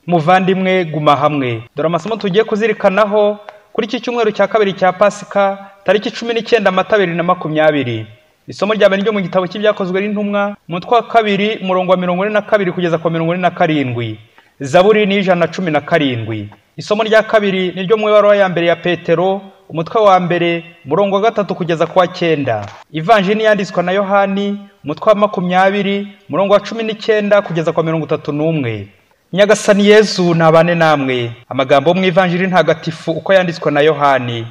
muvandimwe guma hamwe. Dore amasomo tugiye kuzirikanaho kuri iki cyumweru cya kabiri cya Pasika tariki 19 Mata 2020. Isomo rya mbere ryo mu gitabo cy'ibyakozwe n'intumwa umutwe wa 2 murongo wa 42 kugeza kwa 47. Zaburi ni 117. Isomo rya kabiri ni ryo mu ibaruwa ya mbere ya Petero umutwe wa mbere murongo wa 3 kugeza kwa 9. Ivanjili yanditswe na Yohani umutwe wa 20 murongo wa 19 kugeza kwa 31. Nyagasani Yezu nabane namwe. Amagambo mu Ivanjili ntagatifu uko yanditswe na Yohani.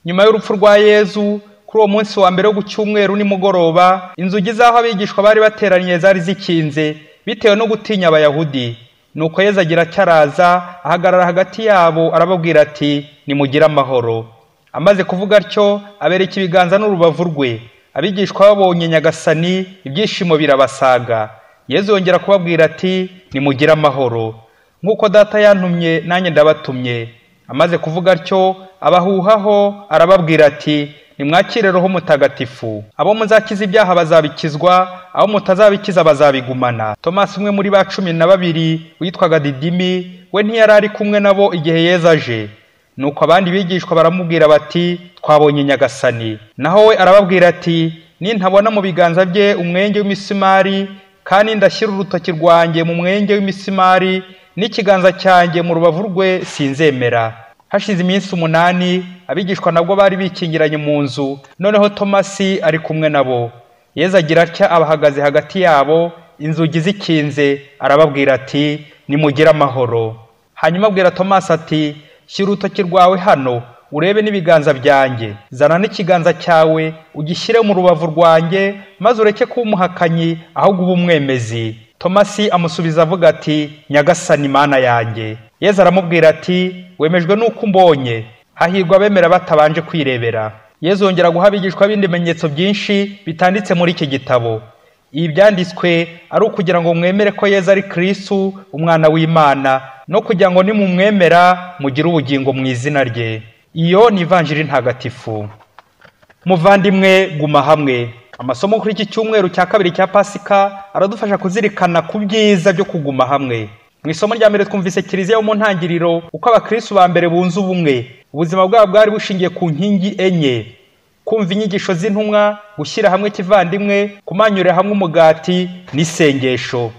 Nyuma y'urupfu rwa Yezu kuri uwo munsi wa mbere wo gucyumweru ni mugoroba, inzugi zaho abigishwa bari bateraniye zari zikinze bitewe no gutinya Abayahudi. Nuko Yezu agira cyaraza ahagarara hagati yabo arababwira ati nimugire amahoro. Amaze kuvuga atyo abereka ibiganza n'urubavu rwe. Abigishwa babonye Nyagasani ibyishimo birabasaga. Yezu yongera kubabwira ati nimugire amahoro. Nkuko data yantumye nanjye ndabatumye. Amaze kuvuga atyo abahuhaho arababwira ati nimwakire Roho Mutagatifu. Abo muzakiza ibyaha bazabikizwa, abo mutazabikiza bazabigumana. Thomas umwe muri ba 12 witwaga Didimi we ntiyari ari kumwe nabo igihe Yezu aje. Nuko abandi bigishwa baramubwira bati twabonye Nyagasani. Naho we arababwira ati nintabona mu biganza bye umwenge w'imisumari kandi ndashyira urutoki rwanjye mu mwenge w'imisumari n'ikiganza cyanjye mu rubavu rwe sinzemera. Hashize iminsi 8 abigishwa nabwo bari bikingiranye mu nzu, noneho Tomasi ari kumwe nabo. Yezu agira atya abahagaze hagati yabo, inzugi zikinze, arababwira ati nimugire amahoro. Hanyuma abwira Tomasi ati shyira urutoki rwawe hano urebe n'ibiganza byanjye, zana n'ikiganza cyawe ugishyire mu rubavu rwanjye, maze ureke kuba umuhakanyi ahubwo ube umwemezi. Tomasi amusubiza avuga ati Nyagasani Mana yanjye. Yezu aramubwira ati wemejwe nuko umbonye, hahirwa abemera batabanje kwirebera. Yezu yongera guha abigishwa bindi bimenyetso byinshi bitanditse muri iki gitabo. Ibi byanditswe ari ukugira ngo mwemere ko Yezu ari Kristo umwana w'Imana, no kugira ngo nimumwemera mugire ubugingo mu izina rye. Iyo ni Ivanjili ntagatifu. Muvandimwe guma hamwe. Amasomo kuri iki cyumweru cya kabiri cya Pasika aradufasha kuzirikana ku byiza byo kuguma hamwe. Mu isomo rya mbere twumvise Kiliziya yo mu ntangiriro uko abakristo ba mbere bunze ubumwe. Ubuzima bwabo bwari bushingiye ku nkingi enye: kumva inyigisho z'intumwa, gushyira hamwe kivandimwe, kumanyurira hamwe umugati n'isengesho.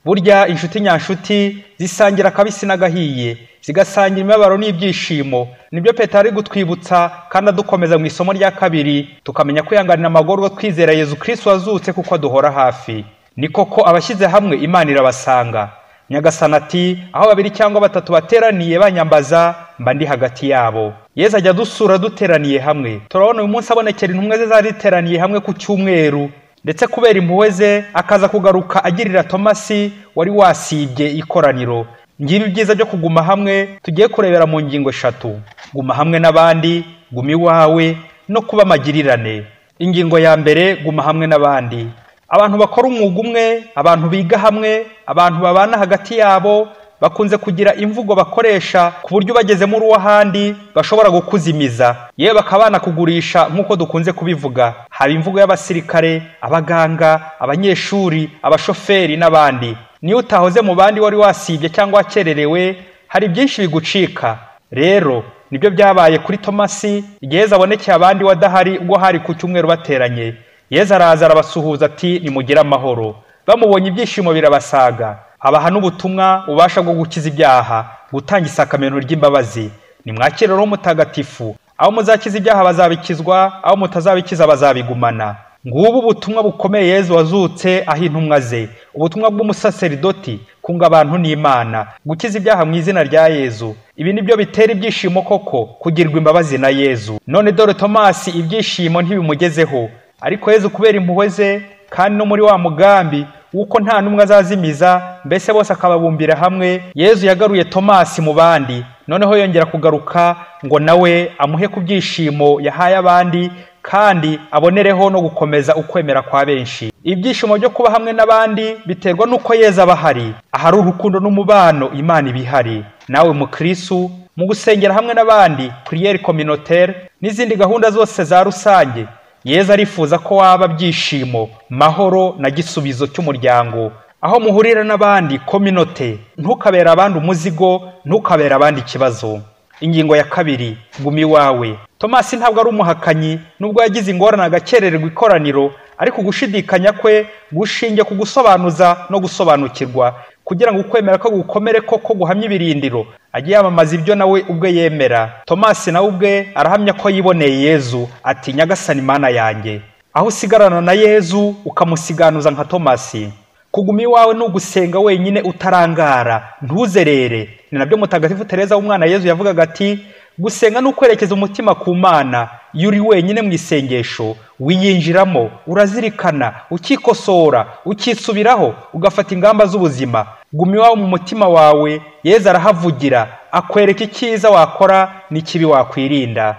Burya inshuti nyanshuti zisangira kabisi n'agahiye, zigasangira imibabaro n'ibyishimo. Nibyo Petero ari gutwibutsa kandi adukomeza mu isomo rya kabiri, tukamenya kwihanganira amagorwa twizera Yezu Kristo wazutse kuko aduhora hafi. Ni koko abashyize hamwe Imana irabasanga. Nyagasani ati aho 2 cyangwa 3 bateraniye banyambaza mba ndi hagati yabo. Yezu ajya dusura duteraniye hamwe. Turabona uyu munsi abonekera intumwa ze zari ziteraniye hamwe ku cyumweru, ndetse kubera impuhwe ze akaza kugaruka agirira Tomasi wari wasibye ikoraniro. Ngibi byiza byo kuguma hamwe tugiye kurebera mu ngingo 3: guma hamwe n'abandi, guma iwawe, no kuba magirirane. Ingingo ya mbere, guma hamwe n'abandi. Abantu bakora umwuga umwe, abantu biga hamwe, abantu babana hagati yabo bakunze kugira imvugo bakoresha ku buryo bageze muri uwahandi bashobora gukuzimiza, yewe bakabana kugurisha nk'uko dukunze kubivuga. Haba imvugo y'abasirikare, abaganga, abanyeshuri, abashoferi n'abandi. Niyo utahoze mu bandi wari wasibye cyangwa wakererewe, hari byinshi bigucika. Rero nibyo byabaye kuri Tomasi igihe Yezu abonekeye abandi wadahari ubwo hari ku cyumweru bateranye. Yezu araza arabasuhuza ati nimugire amahoro. Bamubonye ibyishimo birabasaga. Abaha n'ubutumwa ubasha bwo gukiza ibyaha, gutanga isakamento ry'imbabazi. Nimwakire Roho Mutagatifu. Abo muzakiza ibyaha bazabikizwa, abo mutazabikiza bazabigumana. Ngubu ubutumwa bukomeye Yezu wazutse aho intumwa ze. Ubutumwa bw'umusaseridoti kunga abantu n'Imana, gukiza ibyaha mu izina rya Yezu. Ibi nibyo bitera ibyishimo koko, kugirwa imbabazi na Yezu. None dore Tomasi ibyishimo ntibimugezeho, ariko Yezu kubera impuhwe ze kandi no muri wa mugambi uko nta numwe azazimiza, mbese bose akababumbira hamwe, Yezu yagaruye Tomasi mu bandi. Noneho yongera kugaruka ngo nawe amuhe ku byishimo yahaye abandi, kandi abonereho no gukomeza ukwemera kwa benshi. Ibyishimo byo kuba hamwe n'abandi biterwa nuko Yezu abahari. Ahari urukundo n'umubano Imana ibihari. Nawe mu Kristo mu gusengera hamwe n'abandi, prière communautaire n'izindi gahunda zose za rusange, Yezu arifuza ko waba byishimo, mahoro na gisubizo cy'umuryango. aho muhurira n'abandi community, ntukabera abandi umuzigo, ntukabera abandi ikibazo. Ingingo ya kabiri, guma iwawe. Tomasi ntabwo ari umuhakanyi, nubwo yagize ingorane agakererwa ikoraniro, ariko gushidikanya kwe gushinge ku gusobanuza no gusobanukirwa, kugira ngo ukwemera ko gukomere koko guhamya ibirindiro, agiye yamamaza ibyo nawe ubwe yemera. Tomasi nawe ubwe arahamya ko yiboneye Yezu, ati Nyagasani Mana yanjye. Aho usigarana na Yezu ukamusiganuza nka Tomasi. Kuguma iwawe no gusenga wenyine utarangara, ntuzerere. Ni nabyo Mutagatifu Tereza w'umwana Yezu yavugaga ati, gusenga no kwerekeza umutima ku Mana, yuri wenyine mu isengesho, wiyinjiramo, urazirikana, ukikosora, ukisubiraho, ugafata ingamba z'ubuzima. Guma iwawe mu mutima wawe, Yezu arahavugira, akwereka icyiza wakora n'ikibi wakwirinda.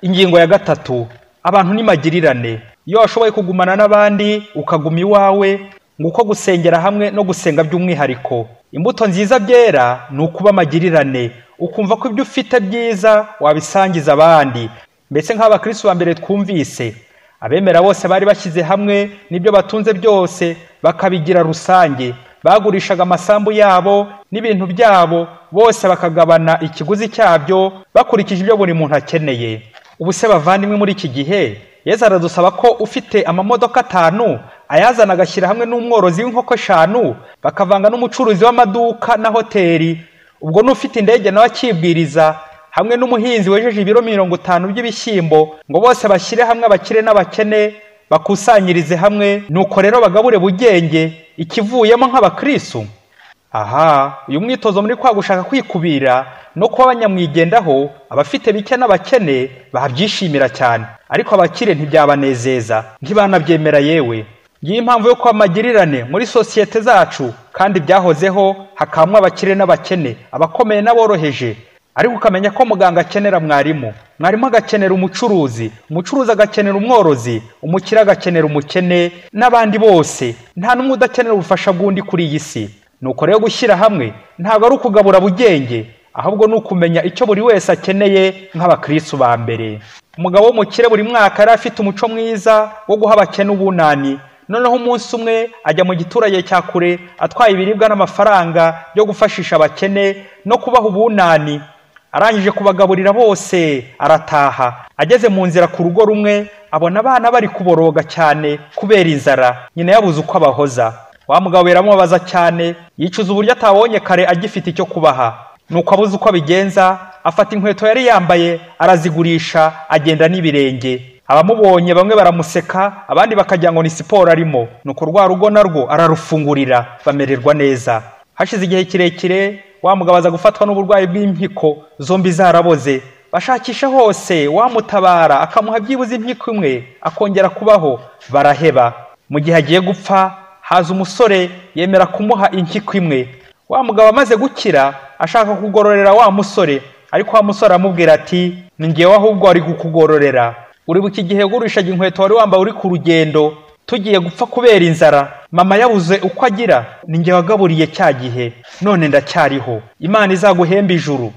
Ingingo ya gatatu, abantu nimagirirane. Iyo washoboye kugumana n'abandi ukaguma iwawe, nguko gusengera hamwe no gusenga by'umwihariko. Imbuto nziza byera ni ukuba magirirane, ukumva ko ibyo ufite byiza wabisangiza abandi. Mbese nk'abakristo ba mbere twumvise, abemera bose bari bashyize hamwe n'ibyo batunze byose bakabigira rusange, bagurishaga amasambu yabo n'ibintu byabo, bose bakagabana ikiguzi cyabyo bakurikije ibyo buri muntu akeneye. Ubuse bavandimwe, muri iki gihe Yesu aradusaba ko ufite amamodoka 5 ayazana agashyira hamwe n'umworozi w'inkoko 5, bakavanga n'umucuruzi w'amaduka na hoteli, ubwo n'ufite indege nawe akibwiriza, hamwe n'umuhinzi wejeje ibiro 50 by'ibishyimbo, ngo bose bashyire hamwe abakire n'abakene bakusanyirize hamwe, nuko rero bagabure bugenge ikivuyemo nk'abakristo. Aha, uyu mwitozo muri kwa gushaka kwikubira no kuba abanyamwigendaho, abafite bike n'abakene babyishimira cyane, ariko abakire ntibyabanezeza, ntibanabyemera yewe. Ngiye impamvu yo kwamagirirane muri sosiyete zacu, kandi byahozeho hakamwa abakire n'abakene, abakomeye n'aboroheje. Ariko ukamenya ko muganga akenera mwarimu, mwarimu agakenera umucuruzi, umucuruzi agakenera umworozi, umukire agakenera umukene, n'abandi bose. Nta n'umwe udakenera ubufasha bw'undi kuri iyi si. Nuko rero gushyira hamwe ntabwo ari ukugabura bugenge, ahubwo ni ukumenya icyo buri wese akeneye nk'abakristo ba mbere. Umugabo w'umukire buri mwaka yari afite umuco mwiza wo guha abakene ubunani. Noneho umunsi umwe ajya mu giturage cya kure atwaye ibiribwa n'amafaranga byo gufashisha abakene no kubaha ubunani. Arangije kubagaburira bose arataha. Ageze mu nzira ku rugo rumwe abona abana bari kuboroga cyane kubera inzara, nyina yabuze uko abahoza. Wa mugabo yaramubaza cyane, yicuza uburyo atabonye kare agifite icyo kubaha. Nuko abuze uko abigenza, afata inkweto yari yambaye arazigurisha, agenda n'ibirenge. Abamubonye bamwe baramuseka, abandi bakajya ngo ni siporo arimo. Nuko rwa rugo narwo ararufungurira, bamererwa neza. Hashize igihe kirekire, wa mugabo aza gufatwa n'uburwayi bw'impyiko, zombi zaraboze. Bashakisha hose wamutabara, akamuha byibuze impyiko imwe akongera kubaho, baraheba. Mu gihe agiye gupfa, haza umusore yemera kumuha impyiko imwe. Wa mugabo amaze gukira ashaka kugororera wa musore, ariko wa musore amubwira ati, ni ngewe ahubwo ari kukugororera. Uribuka igihe gurishaga inkweto wari wambaye uri ku rugendo, tugiye gupfa kubera inzara, mama yabuze uko agira, ni ngewe wagaburiye cya gihe, none ndacyariho. Imana izaguhemba ijuru.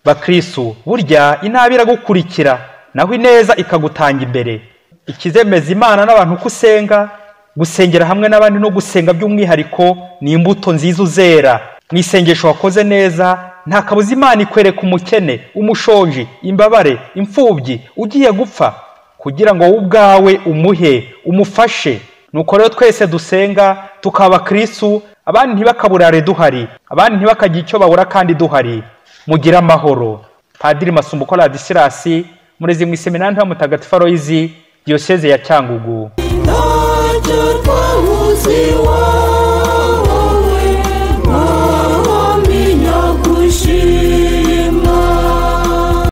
Bakristo, burya inabi iragukurikira, naho ineza ikagutanga imbere. Ikizemeza Imana n'abantu kusenga, gusengera hamwe n'abandi no gusenga by'umwihariko ni imbuto nziza uzera. Mu isengesho wakoze neza, nta kabuza Imana ikwereka umukene, umushonji, imbabare, imfubyi ugiye gupfa, kugira ngo wowe ubwawe umuhe, umufashe. Nuko rero twese dusenga tukaba Kristo, abandi ntibakaburare duhari, abandi ntibakagira icyo babura kandi duhari. Mugira amahoro. Padiri Masumbuko Ladisirasi, murezi mu iseminari ya Mutagatifu Aloyizi, Diyoseze ya Cyangugu.